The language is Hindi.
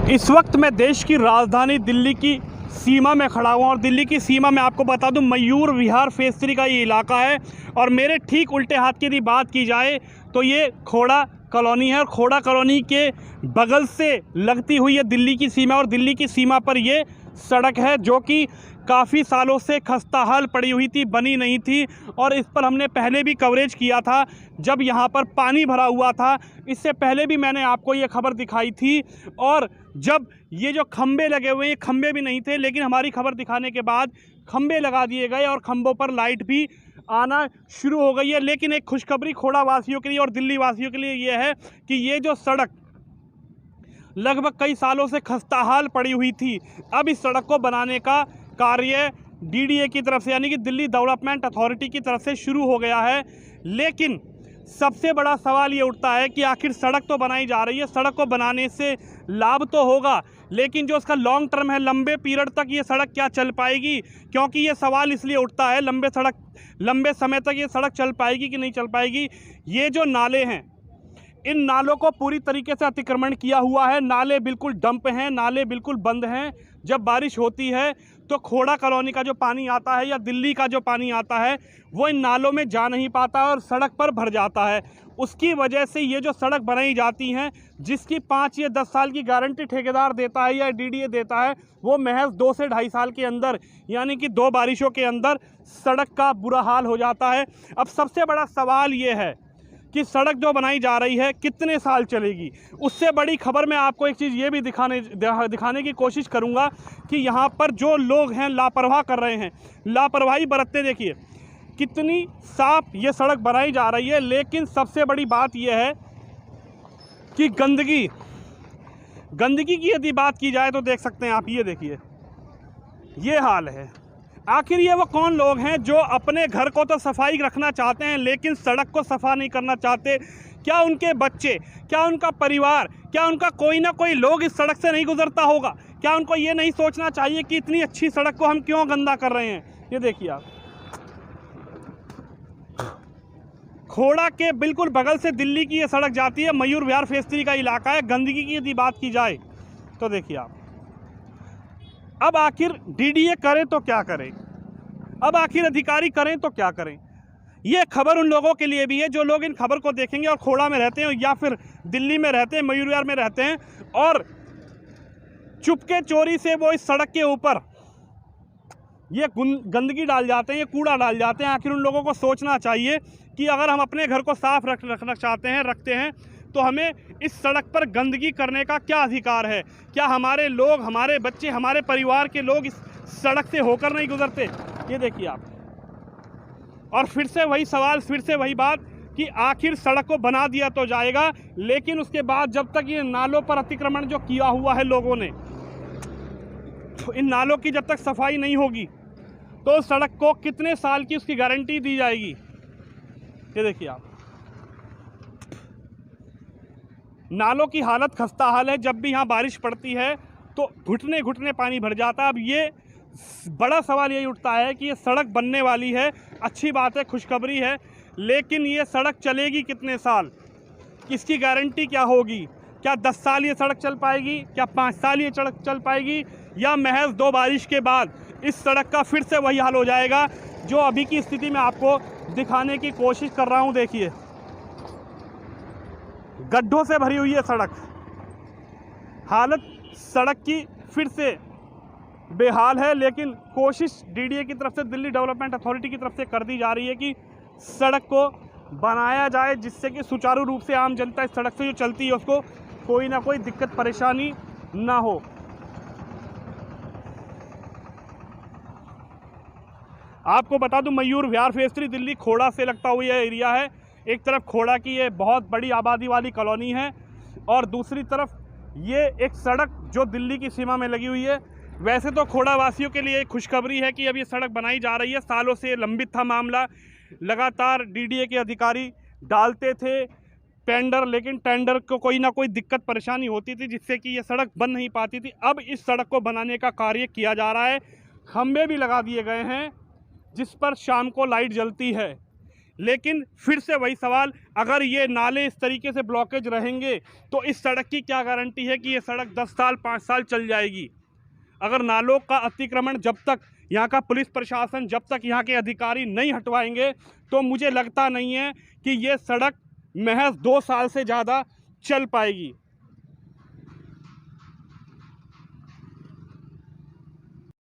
इस वक्त मैं देश की राजधानी दिल्ली की सीमा में खड़ा हुआ और दिल्ली की सीमा में आपको बता दूं मयूर विहार फेज 3 का ये इलाका है। और मेरे ठीक उल्टे हाथ की यदि बात की जाए तो ये खोड़ा कॉलोनी है और खोड़ा कॉलोनी के बगल से लगती हुई है दिल्ली की सीमा। और दिल्ली की सीमा पर ये सड़क है जो कि काफ़ी सालों से खस्ताहाल पड़ी हुई थी, बनी नहीं थी। और इस पर हमने पहले भी कवरेज किया था जब यहाँ पर पानी भरा हुआ था। इससे पहले भी मैंने आपको ये खबर दिखाई थी। और जब ये जो खंबे लगे हुए हैं, खंबे भी नहीं थे, लेकिन हमारी खबर दिखाने के बाद खंबे लगा दिए गए और खंबों पर लाइट भी आना शुरू हो गई है। लेकिन एक खुशखबरी खोड़ा वासियों के लिए और दिल्ली वासियों के लिए ये है कि ये जो सड़क लगभग कई सालों से खस्ताहाल पड़ी हुई थी, अब इस सड़क को बनाने का कार्य डीडीए की तरफ से यानी कि दिल्ली डेवलपमेंट अथॉरिटी की तरफ से शुरू हो गया है। लेकिन सबसे बड़ा सवाल ये उठता है कि आखिर सड़क तो बनाई जा रही है, सड़क को बनाने से लाभ तो होगा, लेकिन जो इसका लॉन्ग टर्म है, लंबे पीरियड तक ये सड़क क्या चल पाएगी? क्योंकि ये सवाल इसलिए उठता है लंबे समय तक ये सड़क चल पाएगी कि नहीं चल पाएगी। ये जो नाले हैं, इन नालों को पूरी तरीके से अतिक्रमण किया हुआ है। नाले बिल्कुल डंप हैं, नाले बिल्कुल बंद हैं। जब बारिश होती है तो खोड़ा कॉलोनी का जो पानी आता है या दिल्ली का जो पानी आता है वो इन नालों में जा नहीं पाता और सड़क पर भर जाता है। उसकी वजह से ये जो सड़क बनाई जाती हैं, जिसकी 5 या 10 साल की गारंटी ठेकेदार देता है या डीडीए देता है, वो महज 2 से ढाई साल के अंदर यानी कि 2 बारिशों के अंदर सड़क का बुरा हाल हो जाता है। अब सबसे बड़ा सवाल ये है कि सड़क जो बनाई जा रही है कितने साल चलेगी। उससे बड़ी खबर मैं आपको एक चीज़ ये भी दिखाने की कोशिश करूंगा कि यहाँ पर जो लोग हैं लापरवाह कर रहे हैं, लापरवाही बरतते देखिए कितनी साफ ये सड़क बनाई जा रही है। लेकिन सबसे बड़ी बात यह है कि गंदगी की यदि बात की जाए तो देख सकते हैं आप, ये देखिए ये हाल है। आखिर ये वो कौन लोग हैं जो अपने घर को तो सफाई रखना चाहते हैं लेकिन सड़क को सफा नहीं करना चाहते? क्या उनके बच्चे, क्या उनका परिवार, क्या उनका कोई ना कोई लोग इस सड़क से नहीं गुजरता होगा? क्या उनको ये नहीं सोचना चाहिए कि इतनी अच्छी सड़क को हम क्यों गंदा कर रहे हैं? ये देखिए आप, खोड़ा के बिल्कुल बगल से दिल्ली की ये सड़क जाती है, मयूर विहार फेज 3 का इलाका है। गंदगी की यदि बात की जाए तो देखिए आप, अब आखिर डीडीए करें तो क्या करें, अब आखिर अधिकारी करें तो क्या करें? ये खबर उन लोगों के लिए भी है जो लोग इन खबर को देखेंगे और खोड़ा में रहते हैं या फिर दिल्ली में रहते हैं, मयूर विहार में रहते हैं और चुपके चोरी से वो इस सड़क के ऊपर ये गंदगी डाल जाते हैं, ये कूड़ा डाल जाते हैं। आखिर उन लोगों को सोचना चाहिए कि अगर हम अपने घर को साफ रखना चाहते हैं, रखते हैं, तो हमें इस सड़क पर गंदगी करने का क्या अधिकार है? क्या हमारे लोग, हमारे बच्चे, हमारे परिवार के लोग इस सड़क से होकर नहीं गुजरते? ये देखिए आप, और फिर से वही सवाल, फिर से वही बात कि आखिर सड़क को बना दिया तो जाएगा, लेकिन उसके बाद जब तक ये नालों पर अतिक्रमण जो किया हुआ है लोगों ने, तो इन नालों की जब तक सफाई नहीं होगी तो सड़क को कितने साल की उसकी गारंटी दी जाएगी? ये देखिए आप, नालों की हालत खस्ता हाल है। जब भी यहाँ बारिश पड़ती है तो घुटने घुटने पानी भर जाता है। अब ये बड़ा सवाल यही उठता है कि ये सड़क बनने वाली है, अच्छी बात है, खुशखबरी है, लेकिन ये सड़क चलेगी कितने साल? इसकी गारंटी क्या होगी? क्या 10 साल ये सड़क चल पाएगी? क्या 5 साल ये सड़क चल पाएगी? या महज 2 बारिश के बाद इस सड़क का फिर से वही हाल हो जाएगा जो अभी की स्थिति में आपको दिखाने की कोशिश कर रहा हूँ? देखिए, गड्ढों से भरी हुई है सड़क, हालत सड़क की फिर से बेहाल है। लेकिन कोशिश डीडीए की तरफ से, दिल्ली डेवलपमेंट अथॉरिटी की तरफ से कर दी जा रही है कि सड़क को बनाया जाए जिससे कि सुचारू रूप से आम जनता इस सड़क से जो चलती है उसको कोई ना कोई दिक्कत परेशानी ना हो। आपको बता दूं, मयूर विहार फेज 3 दिल्ली खोड़ा से लगता हुआ यह एरिया है। एक तरफ खोड़ा की ये बहुत बड़ी आबादी वाली कॉलोनी है और दूसरी तरफ ये एक सड़क जो दिल्ली की सीमा में लगी हुई है। वैसे तो खोड़ा वासियों के लिए खुशखबरी है कि अब ये सड़क बनाई जा रही है। सालों से लंबित था मामला, लगातार डीडीए के अधिकारी डालते थे टेंडर, लेकिन टेंडर को कोई ना कोई दिक्कत परेशानी होती थी जिससे कि ये सड़क बन नहीं पाती थी। अब इस सड़क को बनाने का कार्य किया जा रहा है, खंभे भी लगा दिए गए हैं जिस पर शाम को लाइट जलती है। लेकिन फिर से वही सवाल, अगर ये नाले इस तरीके से ब्लॉकेज रहेंगे तो इस सड़क की क्या गारंटी है कि ये सड़क 10 साल 5 साल चल जाएगी। अगर नालों का अतिक्रमण जब तक यहाँ का पुलिस प्रशासन, जब तक यहाँ के अधिकारी नहीं हटवाएंगे, तो मुझे लगता नहीं है कि ये सड़क महज 2 साल से ज़्यादा चल पाएगी।